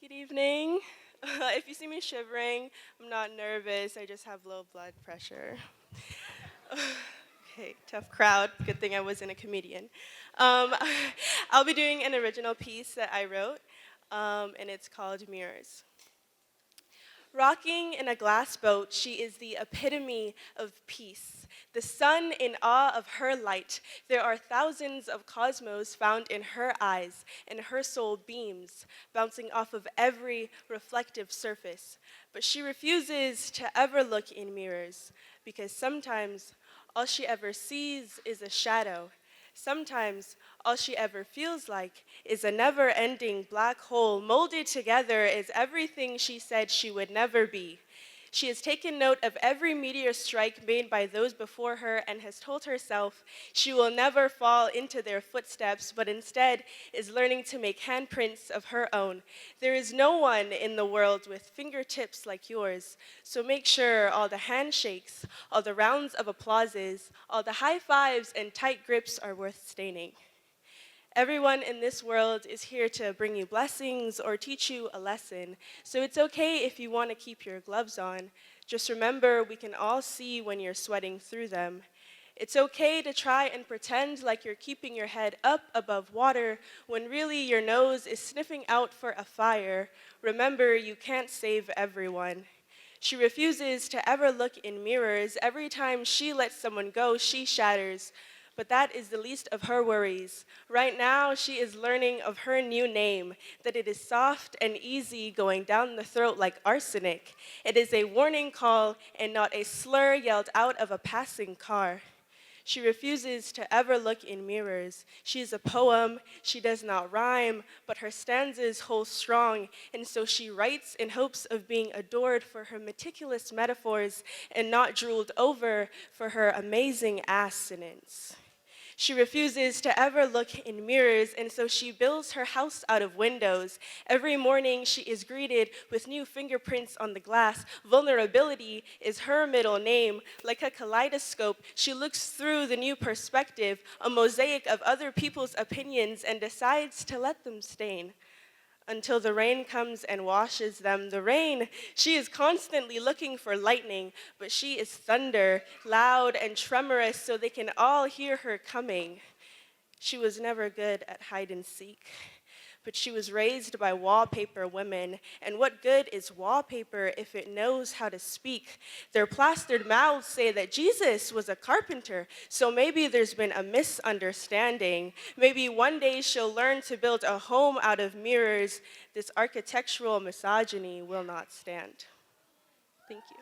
Good evening. If you see me shivering, I'm not nervous, I just have low blood pressure. Okay, tough crowd. Good thing I wasn't a comedian. Um, I'll be doing an original piece that I wrote, and it's called Mirrors. Rocking in a glass boat, she is the epitome of peace. The sun in awe of her light. There are thousands of cosmos found in her eyes, and her soul beams, bouncing off of every reflective surface. But she refuses to ever look in mirrors, because sometimes all she ever sees is a shadow. Sometimes all she ever feels like is a never-ending black hole molded together as everything she said she would never be. She has taken note of every meteor strike made by those before her and has told herself she will never fall into their footsteps, but instead is learning to make handprints of her own. There is no one in the world with fingertips like yours, so make sure all the handshakes, all the rounds of applauses, all the high fives and tight grips are worth staining. Everyone in this world is here to bring you blessings or teach you a lesson. So it's okay if you want to keep your gloves on. Just remember, we can all see when you're sweating through them. It's okay to try and pretend like you're keeping your head up above water when really your nose is sniffing out for a fire. Remember, you can't save everyone. She refuses to ever look in mirrors. Every time she lets someone go, she shatters. But that is the least of her worries. Right now, she is learning of her new name, that it is soft and easy going down the throat like arsenic. It is a warning call and not a slur yelled out of a passing car. She refuses to ever look in mirrors. She is a poem, she does not rhyme, but her stanzas hold strong, and so she writes in hopes of being adored for her meticulous metaphors and not drooled over for her amazing assonance. She refuses to ever look in mirrors, and so she builds her house out of windows. Every morning, she is greeted with new fingerprints on the glass. Vulnerability is her middle name. Like a kaleidoscope, she looks through the new perspective, a mosaic of other people's opinions, and decides to let them stain until the rain comes and washes them. The rain, she is constantly looking for lightning, but she is thunder, loud and tremorous, so they can all hear her coming. She was never good at hide and seek, but she was raised by wallpaper women. And what good is wallpaper if it knows how to speak? Their plastered mouths say that Jesus was a carpenter, so maybe there's been a misunderstanding. Maybe one day she'll learn to build a home out of mirrors. This architectural misogyny will not stand. Thank you.